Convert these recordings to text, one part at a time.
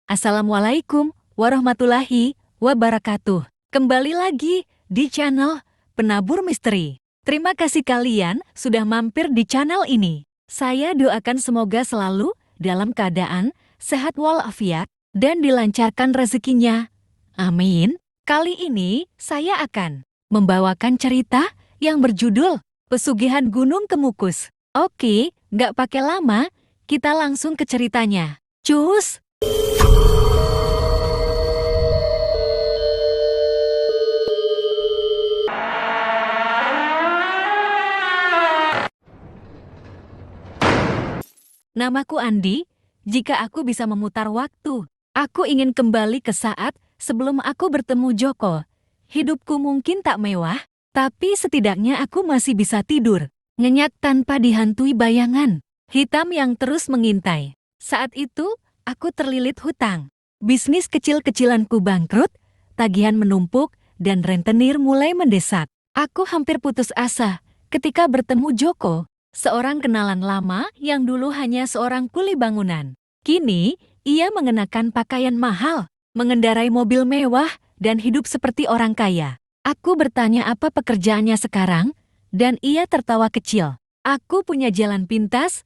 Assalamualaikum warahmatullahi wabarakatuh. Kembali lagi di channel Penabur Misteri. Terima kasih kalian sudah mampir di channel ini. Saya doakan semoga selalu dalam keadaan sehat walafiat dan dilancarkan rezekinya. Amin. Kali ini saya akan membawakan cerita yang berjudul Pesugihan Gunung Kemukus. Oke, nggak pakai lama, kita langsung ke ceritanya. Cus! Namaku Andi. Jika aku bisa memutar waktu, aku ingin kembali ke saat sebelum aku bertemu Joko. Hidupku mungkin tak mewah, tapi setidaknya aku masih bisa tidur nyenyak tanpa dihantui bayangan hitam yang terus mengintai. Saat itu, aku terlilit hutang. Bisnis kecil-kecilanku bangkrut, tagihan menumpuk, dan rentenir mulai mendesak. Aku hampir putus asa ketika bertemu Joko, seorang kenalan lama yang dulu hanya seorang kuli bangunan. Kini, ia mengenakan pakaian mahal, mengendarai mobil mewah, dan hidup seperti orang kaya. Aku bertanya apa pekerjaannya sekarang, dan ia tertawa kecil. Aku punya jalan pintas,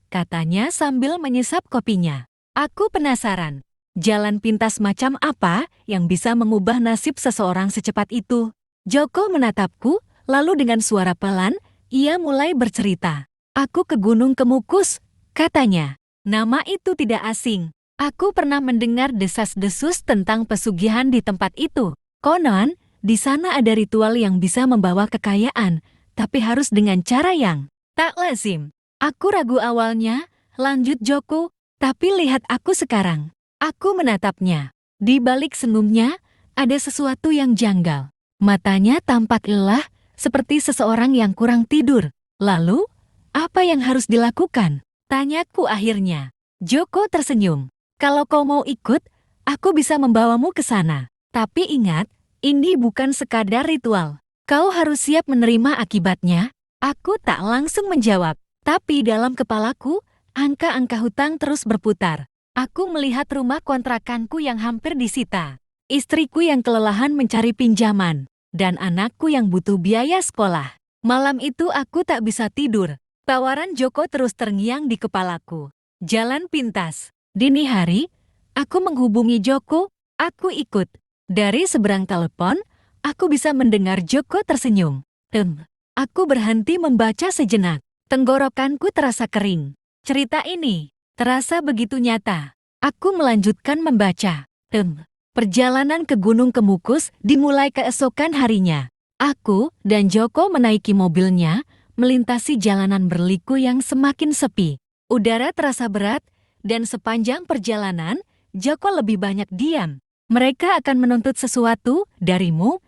katanya sambil menyesap kopinya. Aku penasaran, jalan pintas macam apa yang bisa mengubah nasib seseorang secepat itu? Joko menatapku, lalu dengan suara pelan, ia mulai bercerita. Aku ke Gunung Kemukus, katanya. Nama itu tidak asing. Aku pernah mendengar desas-desus tentang pesugihan di tempat itu. Konon, di sana ada ritual yang bisa membawa kekayaan, tapi harus dengan cara yang tak lazim. Aku ragu awalnya, lanjut Joko, tapi lihat aku sekarang. Aku menatapnya. Di balik senyumnya, ada sesuatu yang janggal. Matanya tampak lelah, seperti seseorang yang kurang tidur. Lalu, apa yang harus dilakukan? Tanyaku akhirnya. Joko tersenyum. Kalau kau mau ikut, aku bisa membawamu ke sana. Tapi ingat, ini bukan sekadar ritual. Kau harus siap menerima akibatnya. Aku tak langsung menjawab. Tapi dalam kepalaku, angka-angka hutang terus berputar. Aku melihat rumah kontrakanku yang hampir disita. Istriku yang kelelahan mencari pinjaman. Dan anakku yang butuh biaya sekolah. Malam itu aku tak bisa tidur. Tawaran Joko terus terngiang di kepalaku. Jalan pintas. Dini hari, aku menghubungi Joko, aku ikut. Dari seberang telepon, aku bisa mendengar Joko tersenyum. Aku berhenti membaca sejenak. Tenggorokanku terasa kering. Cerita ini terasa begitu nyata. Aku melanjutkan membaca. Perjalanan ke Gunung Kemukus dimulai keesokan harinya. Aku dan Joko menaiki mobilnya, melintasi jalanan berliku yang semakin sepi. Udara terasa berat, dan sepanjang perjalanan, Joko lebih banyak diam. Mereka akan menuntut sesuatu darimu,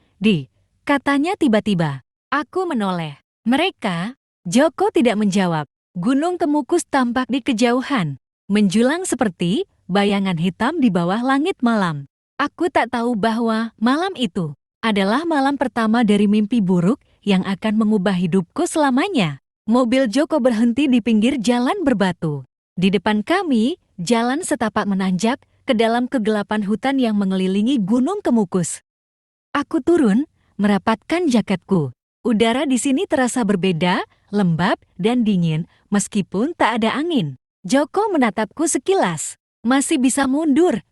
katanya tiba-tiba. Aku menoleh. Mereka, Joko tidak menjawab. Gunung Kemukus tampak di kejauhan, menjulang seperti bayangan hitam di bawah langit malam. Aku tak tahu bahwa malam itu adalah malam pertama dari mimpi buruk yang akan mengubah hidupku selamanya. Mobil Joko berhenti di pinggir jalan berbatu. Di depan kami, jalan setapak menanjak ke dalam kegelapan hutan yang mengelilingi Gunung Kemukus. Aku turun, merapatkan jaketku. Udara di sini terasa berbeda, lembab, dan dingin, meskipun tak ada angin. Joko menatapku sekilas. Masih bisa mundur,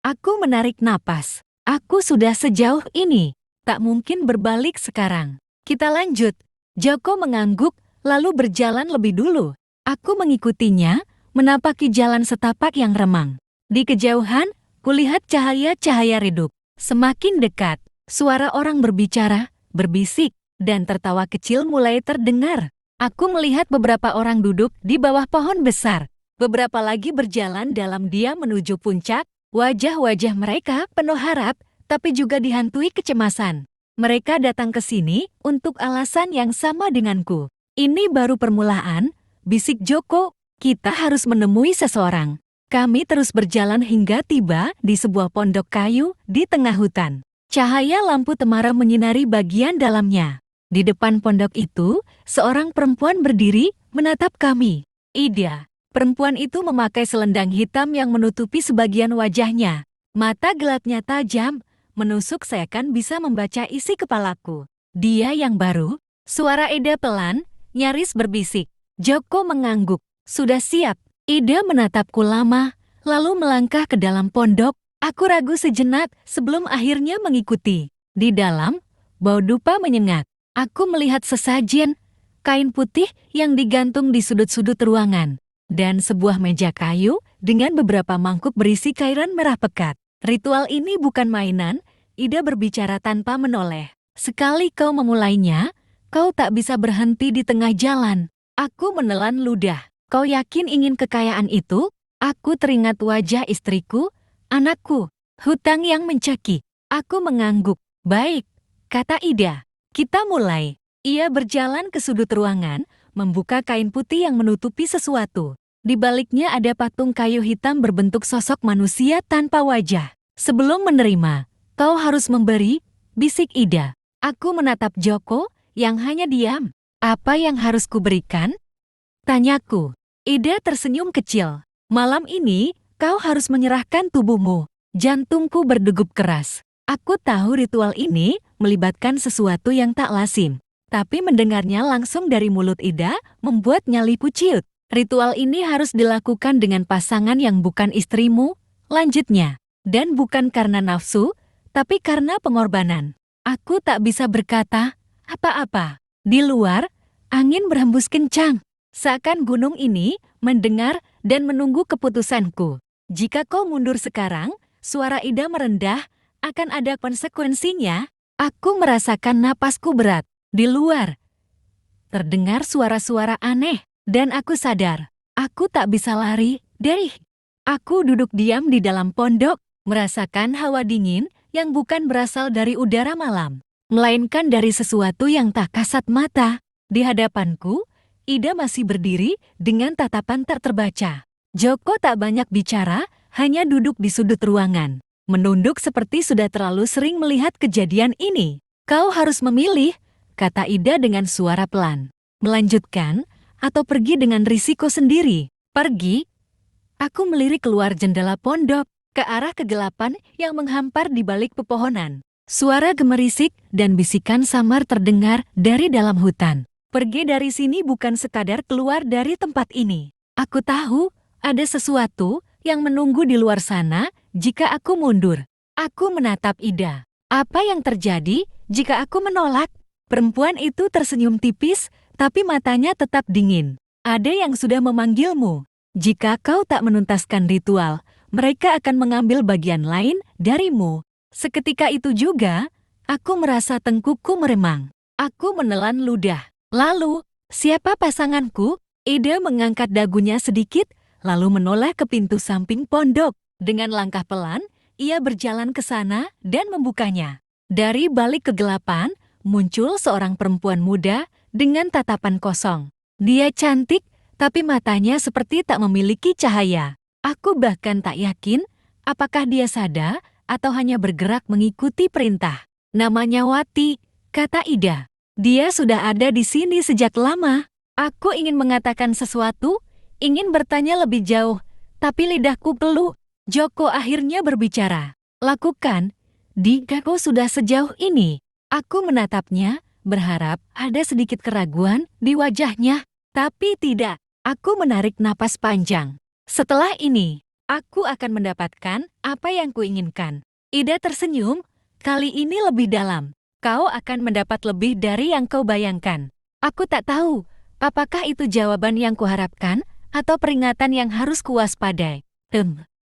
Aku menarik napas. Aku sudah sejauh ini. Tak mungkin berbalik sekarang. Kita lanjut. Joko mengangguk, lalu berjalan lebih dulu. Aku mengikutinya, menapaki jalan setapak yang remang. Di kejauhan, kulihat cahaya-cahaya redup. Semakin dekat, suara orang berbicara, berbisik, dan tertawa kecil mulai terdengar. Aku melihat beberapa orang duduk di bawah pohon besar. Beberapa lagi berjalan dalam diam menuju puncak. Wajah-wajah mereka penuh harap, tapi juga dihantui kecemasan. Mereka datang ke sini untuk alasan yang sama denganku. Ini baru permulaan, bisik Joko. Kita harus menemui seseorang. Kami terus berjalan hingga tiba di sebuah pondok kayu di tengah hutan. Cahaya lampu temaram menyinari bagian dalamnya. Di depan pondok itu, seorang perempuan berdiri menatap kami. Ida, Perempuan itu memakai selendang hitam yang menutupi sebagian wajahnya. Mata gelapnya tajam, menusuk seakan bisa membaca isi kepalaku. Dia yang baru? Suara Ida pelan, nyaris berbisik. Joko mengangguk. Sudah siap. Ida menatapku lama, lalu melangkah ke dalam pondok. Aku ragu sejenak sebelum akhirnya mengikuti. Di dalam, bau dupa menyengat. Aku melihat sesajen, kain putih yang digantung di sudut-sudut ruangan, dan sebuah meja kayu dengan beberapa mangkuk berisi cairan merah pekat. Ritual ini bukan mainan, Ida berbicara tanpa menoleh. Sekali kau memulainya, kau tak bisa berhenti di tengah jalan. Aku menelan ludah. Kau yakin ingin kekayaan itu? Aku teringat wajah istriku, anakku, hutang yang mencekik. Aku mengangguk. Baik, kata Ida. Kita mulai. Ia berjalan ke sudut ruangan, membuka kain putih yang menutupi sesuatu. Di baliknya ada patung kayu hitam berbentuk sosok manusia tanpa wajah. Sebelum menerima, kau harus memberi, bisik Ida. Aku menatap Joko, yang hanya diam. Apa yang harus kuberikan? Tanyaku. Ida tersenyum kecil. Malam ini, kau harus menyerahkan tubuhmu. Jantungku berdegup keras. Aku tahu ritual ini melibatkan sesuatu yang tak lazim. Tapi mendengarnya langsung dari mulut Ida membuat nyaliku ciut. Ritual ini harus dilakukan dengan pasangan yang bukan istrimu, lanjutnya. Dan bukan karena nafsu, tapi karena pengorbanan. Aku tak bisa berkata apa-apa. Di luar, angin berhembus kencang. Seakan gunung ini mendengar dan menunggu keputusanku. Jika kau mundur sekarang, suara Ida merendah, akan ada konsekuensinya. Aku merasakan napasku berat. Di luar, terdengar suara-suara aneh, dan aku sadar, aku tak bisa lari dari. Aku duduk diam di dalam pondok, merasakan hawa dingin yang bukan berasal dari udara malam, melainkan dari sesuatu yang tak kasat mata. Di hadapanku, Ida masih berdiri dengan tatapan tak terbaca. Joko tak banyak bicara, hanya duduk di sudut ruangan, menunduk seperti sudah terlalu sering melihat kejadian ini. Kau harus memilih, kata Ida dengan suara pelan. Melanjutkan, atau pergi dengan risiko sendiri. Pergi? Aku melirik keluar jendela pondok, ke arah kegelapan yang menghampar di balik pepohonan. Suara gemerisik dan bisikan samar terdengar dari dalam hutan. Pergi dari sini bukan sekadar keluar dari tempat ini. Aku tahu, ada sesuatu yang menunggu di luar sana jika aku mundur. Aku menatap Ida. Apa yang terjadi jika aku menolak? Perempuan itu tersenyum tipis, tapi matanya tetap dingin. Ada yang sudah memanggilmu. Jika kau tak menuntaskan ritual, mereka akan mengambil bagian lain darimu. Seketika itu juga, aku merasa tengkukku meremang. Aku menelan ludah. Lalu, siapa pasanganku? Ida mengangkat dagunya sedikit, lalu menoleh ke pintu samping pondok. Dengan langkah pelan, ia berjalan ke sana dan membukanya. Dari balik kegelapan, muncul seorang perempuan muda dengan tatapan kosong. Dia cantik, tapi matanya seperti tak memiliki cahaya. Aku bahkan tak yakin apakah dia sadar atau hanya bergerak mengikuti perintah. Namanya Wati, kata Ida. Dia sudah ada di sini sejak lama. Aku ingin mengatakan sesuatu, ingin bertanya lebih jauh, tapi lidahku peluh. Joko akhirnya berbicara. Lakukan, jika kau sudah sejauh ini. Aku menatapnya, berharap ada sedikit keraguan di wajahnya. Tapi tidak, aku menarik napas panjang. Setelah ini, aku akan mendapatkan apa yang kuinginkan. Ida tersenyum, kali ini lebih dalam. Kau akan mendapat lebih dari yang kau bayangkan. Aku tak tahu, apakah itu jawaban yang kuharapkan atau peringatan yang harus kuwaspadai.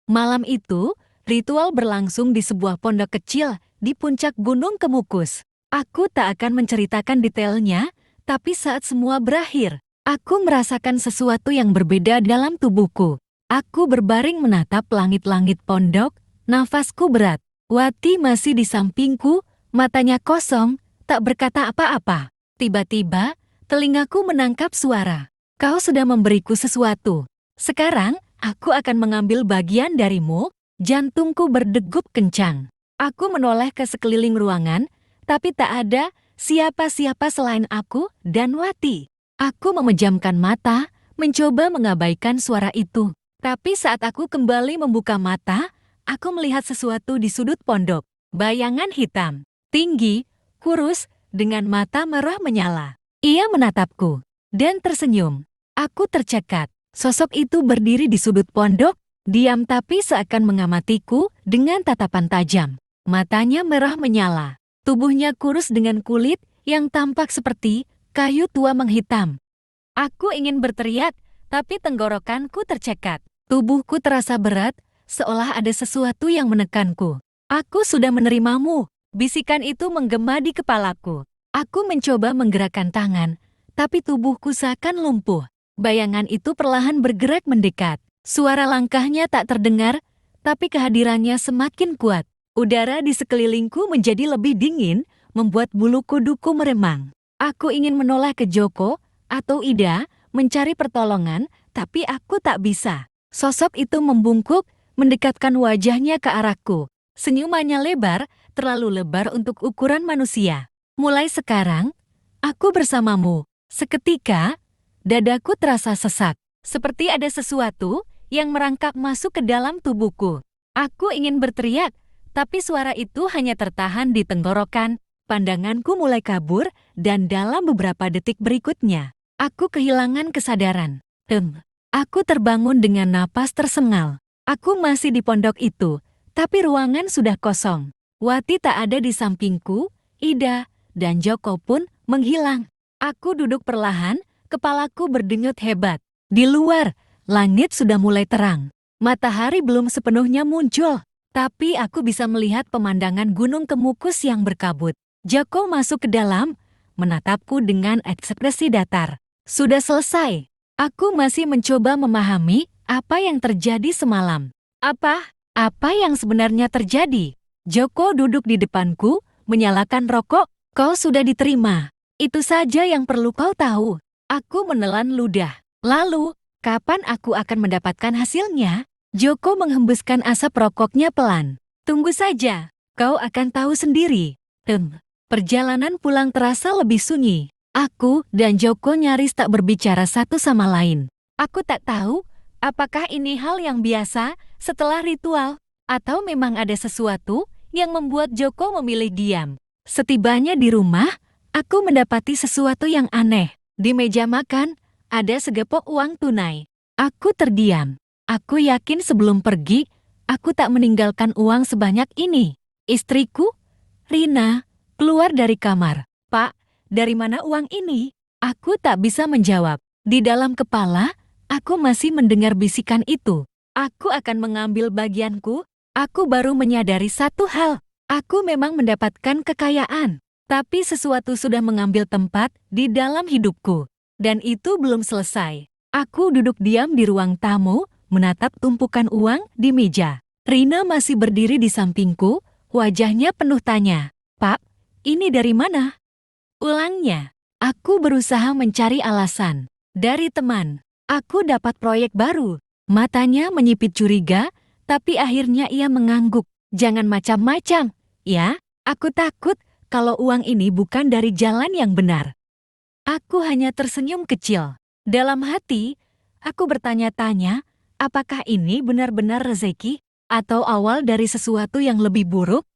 Malam itu, ritual berlangsung di sebuah pondok kecil di puncak Gunung Kemukus. Aku tak akan menceritakan detailnya, tapi saat semua berakhir, aku merasakan sesuatu yang berbeda dalam tubuhku. Aku berbaring menatap langit-langit pondok, nafasku berat. Wati masih di sampingku, matanya kosong, tak berkata apa-apa. Tiba-tiba, telingaku menangkap suara. Kau sudah memberiku sesuatu. Sekarang, aku akan mengambil bagian darimu. Jantungku berdegup kencang. Aku menoleh ke sekeliling ruangan, tapi tak ada siapa-siapa selain aku dan Wati. Aku memejamkan mata, mencoba mengabaikan suara itu. Tapi saat aku kembali membuka mata, aku melihat sesuatu di sudut pondok. Bayangan hitam, tinggi, kurus, dengan mata merah menyala. Ia menatapku dan tersenyum. Aku tercekat. Sosok itu berdiri di sudut pondok, diam tapi seakan mengamatiku dengan tatapan tajam. Matanya merah menyala. Tubuhnya kurus dengan kulit yang tampak seperti kayu tua menghitam. Aku ingin berteriak, tapi tenggorokanku tercekat. Tubuhku terasa berat, seolah ada sesuatu yang menekanku. Aku sudah menerimamu. Bisikan itu menggema di kepalaku. Aku mencoba menggerakkan tangan, tapi tubuhku seakan lumpuh. Bayangan itu perlahan bergerak mendekat. Suara langkahnya tak terdengar, tapi kehadirannya semakin kuat. Udara di sekelilingku menjadi lebih dingin, membuat bulu kuduku meremang. Aku ingin menoleh ke Joko atau Ida, mencari pertolongan, tapi aku tak bisa. Sosok itu membungkuk, mendekatkan wajahnya ke arahku. Senyumannya lebar, terlalu lebar untuk ukuran manusia. Mulai sekarang, aku bersamamu. Seketika, dadaku terasa sesak. Seperti ada sesuatu yang merangkak masuk ke dalam tubuhku. Aku ingin berteriak, tapi suara itu hanya tertahan di tenggorokan. Pandanganku mulai kabur, dan dalam beberapa detik berikutnya, aku kehilangan kesadaran. Aku terbangun dengan napas tersengal. Aku masih di pondok itu, tapi ruangan sudah kosong. Wati tak ada di sampingku, Ida, dan Joko pun menghilang. Aku duduk perlahan, kepalaku berdenyut hebat. Di luar, langit sudah mulai terang. Matahari belum sepenuhnya muncul, tapi aku bisa melihat pemandangan gunung Kemukus yang berkabut. Joko masuk ke dalam, menatapku dengan ekspresi datar. Sudah selesai. Aku masih mencoba memahami apa yang terjadi semalam. Apa yang sebenarnya terjadi? Joko duduk di depanku, menyalakan rokok. Kau sudah diterima. Itu saja yang perlu kau tahu. Aku menelan ludah. Lalu, kapan aku akan mendapatkan hasilnya? Joko menghembuskan asap rokoknya pelan. Tunggu saja, kau akan tahu sendiri. Perjalanan pulang terasa lebih sunyi. Aku dan Joko nyaris tak berbicara satu sama lain. Aku tak tahu apakah ini hal yang biasa setelah ritual, atau memang ada sesuatu yang membuat Joko memilih diam. Setibanya di rumah, aku mendapati sesuatu yang aneh. Di meja makan, ada segepok uang tunai. Aku terdiam. Aku yakin sebelum pergi, aku tak meninggalkan uang sebanyak ini. Istriku, Rina, keluar dari kamar. Pak, dari mana uang ini? Aku tak bisa menjawab. Di dalam kepala, aku masih mendengar bisikan itu. Aku akan mengambil bagianku. Aku baru menyadari satu hal. Aku memang mendapatkan kekayaan. Tapi sesuatu sudah mengambil tempat di dalam hidupku. Dan itu belum selesai. Aku duduk diam di ruang tamu, menatap tumpukan uang di meja. Rina masih berdiri di sampingku, wajahnya penuh tanya. Pak, ini dari mana? Ulangnya, aku berusaha mencari alasan. Dari teman, aku dapat proyek baru. Matanya menyipit curiga, tapi akhirnya ia mengangguk. Jangan macam-macam, ya. Aku takut kalau uang ini bukan dari jalan yang benar. Aku hanya tersenyum kecil. Dalam hati, aku bertanya-tanya, apakah ini benar-benar rezeki atau awal dari sesuatu yang lebih buruk?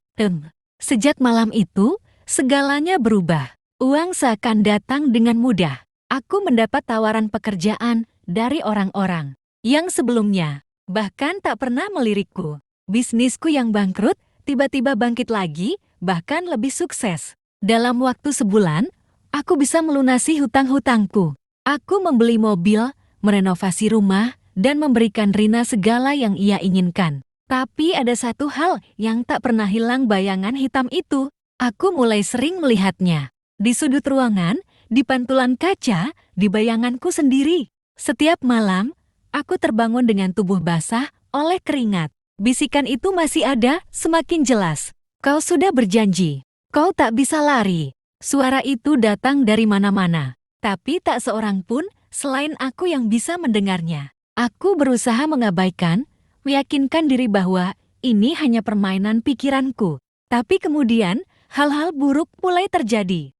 Sejak malam itu, segalanya berubah. Uang seakan datang dengan mudah. Aku mendapat tawaran pekerjaan dari orang-orang yang sebelumnya bahkan tak pernah melirikku. Bisnisku yang bangkrut tiba-tiba bangkit lagi, bahkan lebih sukses. Dalam waktu sebulan, aku bisa melunasi hutang-hutangku. Aku membeli mobil, merenovasi rumah, dan memberikan Rina segala yang ia inginkan. Tapi ada satu hal yang tak pernah hilang bayangan hitam itu. Aku mulai sering melihatnya. Di sudut ruangan, di pantulan kaca, di bayanganku sendiri. Setiap malam, aku terbangun dengan tubuh basah oleh keringat. Bisikan itu masih ada, semakin jelas. Kau sudah berjanji. Kau tak bisa lari. Suara itu datang dari mana-mana. Tapi tak seorang pun selain aku yang bisa mendengarnya. Aku berusaha mengabaikan, meyakinkan diri bahwa ini hanya permainan pikiranku. Tapi kemudian, hal-hal buruk mulai terjadi.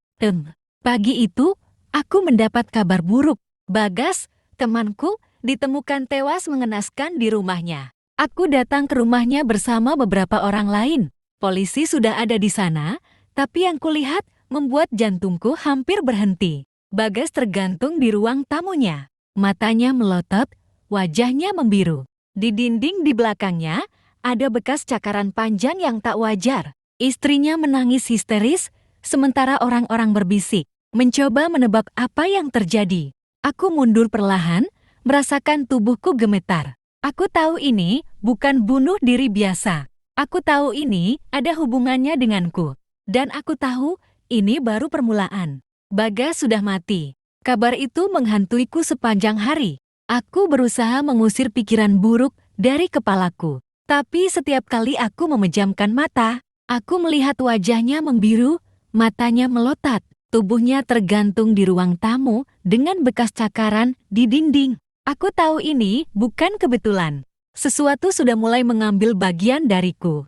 Pagi itu, aku mendapat kabar buruk. Bagas, Temanku ditemukan tewas mengenaskan di rumahnya. Aku datang ke rumahnya bersama beberapa orang lain. Polisi sudah ada di sana, tapi yang kulihat membuat jantungku hampir berhenti. Bagas tergantung di ruang tamunya. Matanya melotot, wajahnya membiru. Di dinding di belakangnya, ada bekas cakaran panjang yang tak wajar. Istrinya menangis histeris, sementara orang-orang berbisik, mencoba menebak apa yang terjadi. Aku mundur perlahan, merasakan tubuhku gemetar. Aku tahu ini bukan bunuh diri biasa. Aku tahu ini ada hubungannya denganku. Dan aku tahu ini baru permulaan. Bagas sudah mati. Kabar itu menghantuiku sepanjang hari. Aku berusaha mengusir pikiran buruk dari kepalaku. Tapi setiap kali aku memejamkan mata, aku melihat wajahnya membiru, matanya melotot, tubuhnya tergantung di ruang tamu dengan bekas cakaran di dinding. Aku tahu ini bukan kebetulan. Sesuatu sudah mulai mengambil bagian dariku.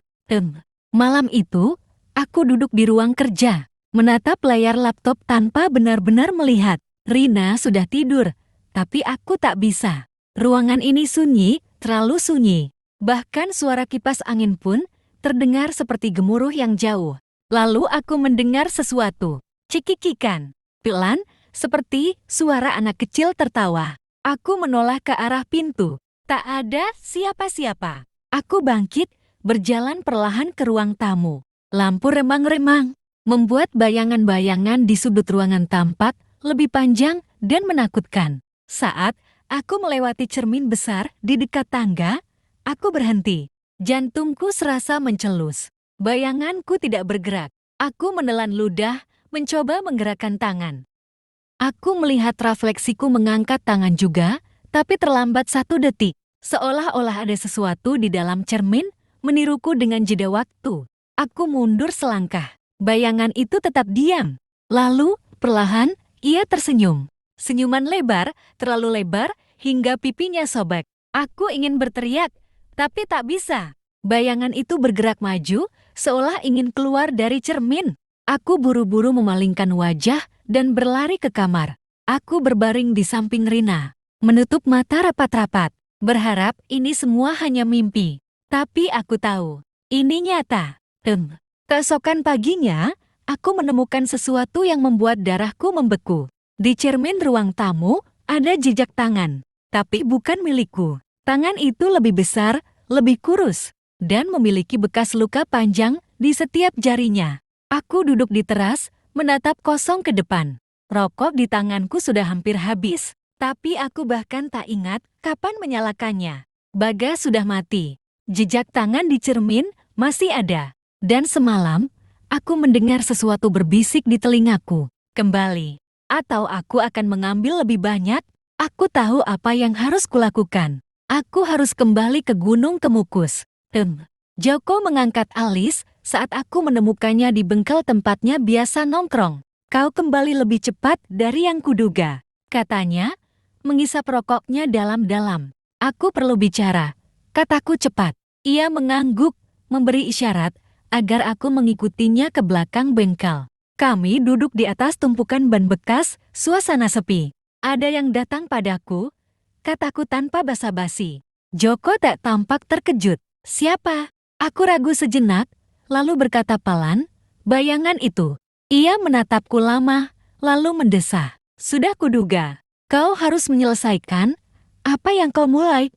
Malam itu, aku duduk di ruang kerja, menatap layar laptop tanpa benar-benar melihat. Rina sudah tidur, tapi aku tak bisa. Ruangan ini sunyi, terlalu sunyi. Bahkan suara kipas angin pun terdengar seperti gemuruh yang jauh. Lalu aku mendengar sesuatu. Cikikikan. Pelan, seperti suara anak kecil tertawa. Aku menoleh ke arah pintu. Tak ada siapa-siapa. Aku bangkit, berjalan perlahan ke ruang tamu. Lampu remang-remang, membuat bayangan-bayangan di sudut ruangan tampak lebih panjang dan menakutkan. Saat aku melewati cermin besar di dekat tangga, aku berhenti. Jantungku serasa mencelus. Bayanganku tidak bergerak. Aku menelan ludah, mencoba menggerakkan tangan. Aku melihat refleksiku mengangkat tangan juga, tapi terlambat 1 detik. Seolah-olah ada sesuatu di dalam cermin, meniruku dengan jeda waktu. Aku mundur selangkah. Bayangan itu tetap diam. Lalu, perlahan, ia tersenyum. Senyuman lebar, terlalu lebar, hingga pipinya sobek. Aku ingin berteriak, tapi tak bisa. Bayangan itu bergerak maju, seolah ingin keluar dari cermin. Aku buru-buru memalingkan wajah dan berlari ke kamar. Aku berbaring di samping Rina, menutup mata rapat-rapat, berharap ini semua hanya mimpi. Tapi aku tahu, ini nyata. Keesokan paginya, aku menemukan sesuatu yang membuat darahku membeku. Di cermin ruang tamu, ada jejak tangan, tapi bukan milikku. Tangan itu lebih besar, lebih kurus, dan memiliki bekas luka panjang di setiap jarinya. Aku duduk di teras, menatap kosong ke depan. Rokok di tanganku sudah hampir habis, tapi aku bahkan tak ingat kapan menyalakannya. Bagas sudah mati. Jejak tangan di cermin masih ada. Dan semalam, aku mendengar sesuatu berbisik di telingaku. Kembali. Atau aku akan mengambil lebih banyak. Aku tahu apa yang harus kulakukan. Aku harus kembali ke Gunung Kemukus. Joko mengangkat alis saat aku menemukannya di bengkel tempatnya biasa nongkrong. Kau kembali lebih cepat dari yang kuduga, katanya, mengisap rokoknya dalam-dalam. Aku perlu bicara, kataku cepat. Ia mengangguk, memberi isyarat agar aku mengikutinya ke belakang bengkel. Kami duduk di atas tumpukan ban bekas, suasana sepi. Ada yang datang padaku, kataku tanpa basa-basi. Joko tak tampak terkejut. Siapa? Aku ragu sejenak, lalu berkata pelan, bayangan itu. Ia menatapku lama, lalu mendesah. Sudah kuduga, kau harus menyelesaikan apa yang kau mulai.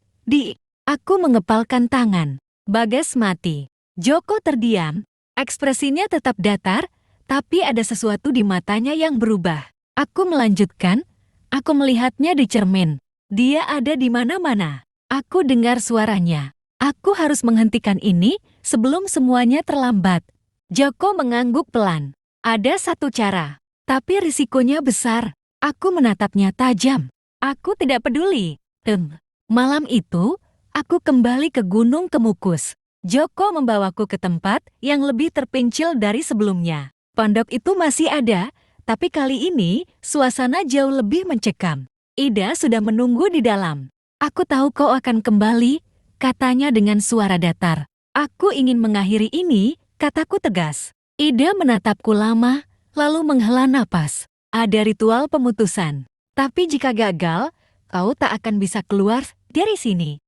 Aku mengepalkan tangan. Bagas mati. Joko terdiam, ekspresinya tetap datar, tapi ada sesuatu di matanya yang berubah. Aku melanjutkan, aku melihatnya di cermin. Dia ada di mana-mana. Aku dengar suaranya. Aku harus menghentikan ini sebelum semuanya terlambat. Joko mengangguk pelan. Ada satu cara, tapi risikonya besar. Aku menatapnya tajam. Aku tidak peduli. Malam itu, aku kembali ke Gunung Kemukus. Joko membawaku ke tempat yang lebih terpencil dari sebelumnya. Pondok itu masih ada, tapi kali ini suasana jauh lebih mencekam. Ida sudah menunggu di dalam. Aku tahu kau akan kembali, katanya dengan suara datar. Aku ingin mengakhiri ini, kataku tegas. Ida menatapku lama, lalu menghela napas. Ada ritual pemutusan. Tapi jika gagal, kau tak akan bisa keluar dari sini.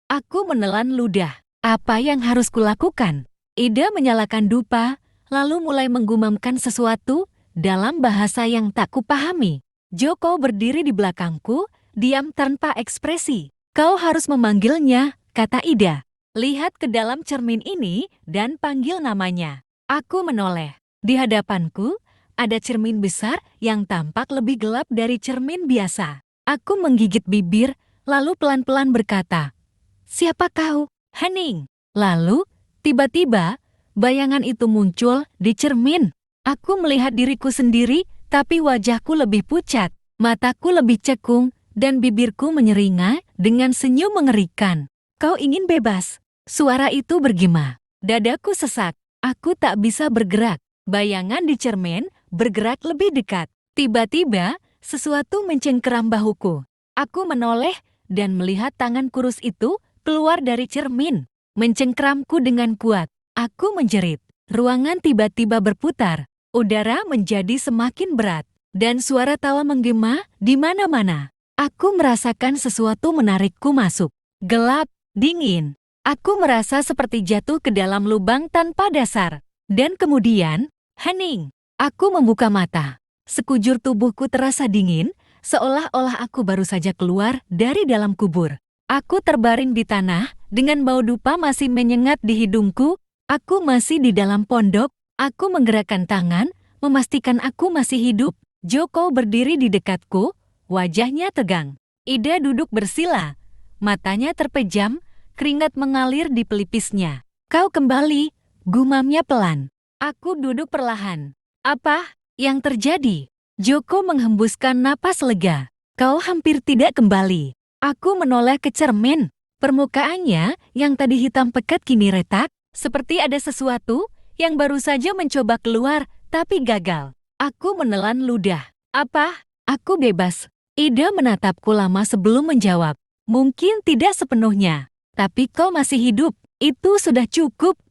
Aku menelan ludah. Apa yang harus kulakukan? Ida menyalakan dupa, lalu mulai menggumamkan sesuatu dalam bahasa yang tak kupahami. Joko berdiri di belakangku, diam tanpa ekspresi. Kau harus memanggilnya, kata Ida. Lihat ke dalam cermin ini dan panggil namanya. Aku menoleh. Di hadapanku, ada cermin besar yang tampak lebih gelap dari cermin biasa. Aku menggigit bibir, lalu pelan-pelan berkata, "Siapa kau, Henning?" Lalu, tiba-tiba, bayangan itu muncul di cermin. Aku melihat diriku sendiri, tapi wajahku lebih pucat, mataku lebih cekung, dan bibirku menyeringai dengan senyum mengerikan. Kau ingin bebas? Suara itu bergema. Dadaku sesak. Aku tak bisa bergerak. Bayangan di cermin bergerak lebih dekat. Tiba-tiba, sesuatu mencengkeram bahuku. Aku menoleh dan melihat tangan kurus itu keluar dari cermin, mencengkeramku dengan kuat. Aku menjerit. Ruangan tiba-tiba berputar. Udara menjadi semakin berat, dan suara tawa menggema di mana-mana. Aku merasakan sesuatu menarikku masuk. Gelap, dingin. Aku merasa seperti jatuh ke dalam lubang tanpa dasar. Dan kemudian, hening. Aku membuka mata. Sekujur tubuhku terasa dingin, seolah-olah aku baru saja keluar dari dalam kubur. Aku terbaring di tanah, dengan bau dupa masih menyengat di hidungku. Aku masih di dalam pondok. Aku menggerakkan tangan, memastikan aku masih hidup. Joko berdiri di dekatku, wajahnya tegang. Ida duduk bersila, matanya terpejam, keringat mengalir di pelipisnya. Kau kembali, gumamnya pelan. Aku duduk perlahan. Apa yang terjadi? Joko menghembuskan napas lega. Kau hampir tidak kembali. Aku menoleh ke cermin. Permukaannya yang tadi hitam pekat kini retak, seperti ada sesuatu yang baru saja mencoba keluar, tapi gagal. Aku menelan ludah. Apa? Aku bebas. Ida menatapku lama sebelum menjawab. Mungkin tidak sepenuhnya. Tapi kau masih hidup. Itu sudah cukup.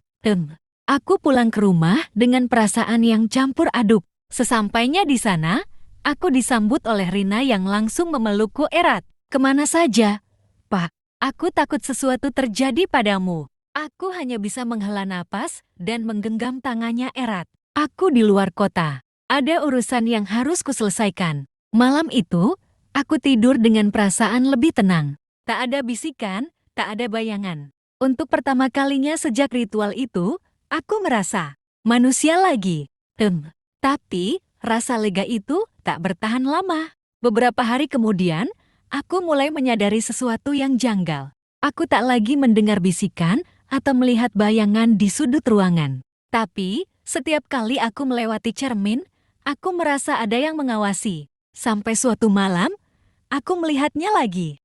Aku pulang ke rumah dengan perasaan yang campur aduk. Sesampainya di sana, aku disambut oleh Rina yang langsung memelukku erat. Kemana saja? Pak, aku takut sesuatu terjadi padamu. Aku hanya bisa menghela napas dan menggenggam tangannya erat. Aku di luar kota. Ada urusan yang harus kuselesaikan. Malam itu, aku tidur dengan perasaan lebih tenang. Tak ada bisikan, tak ada bayangan. Untuk pertama kalinya sejak ritual itu, aku merasa manusia lagi. Tapi, rasa lega itu tak bertahan lama. Beberapa hari kemudian, aku mulai menyadari sesuatu yang janggal. Aku tak lagi mendengar bisikan atau melihat bayangan di sudut ruangan. Tapi, setiap kali aku melewati cermin, aku merasa ada yang mengawasi. Sampai suatu malam, aku melihatnya lagi.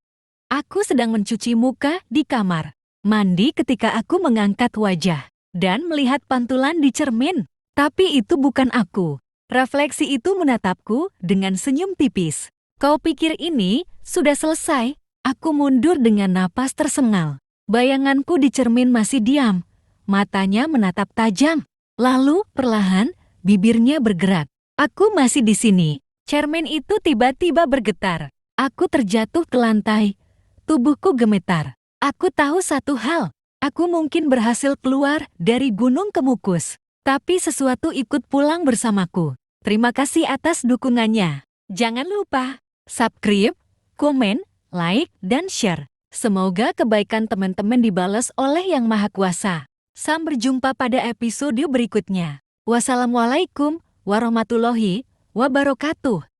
Aku sedang mencuci muka di kamar mandi ketika aku mengangkat wajah dan melihat pantulan di cermin. Tapi itu bukan aku. Refleksi itu menatapku dengan senyum tipis. Kau pikir ini sudah selesai? Aku mundur dengan napas tersengal. Bayanganku di cermin masih diam. Matanya menatap tajam. Lalu, perlahan, bibirnya bergerak. Aku masih di sini. Cermin itu tiba-tiba bergetar. Aku terjatuh ke lantai. Tubuhku gemetar. Aku tahu satu hal. Aku mungkin berhasil keluar dari Gunung Kemukus. Tapi sesuatu ikut pulang bersamaku. Terima kasih atas dukungannya. Jangan lupa subscribe, komen, like, dan share. Semoga kebaikan teman-teman dibalas oleh Yang Maha Kuasa. Sampai berjumpa pada episode berikutnya. Wassalamualaikum warahmatullahi wabarakatuh.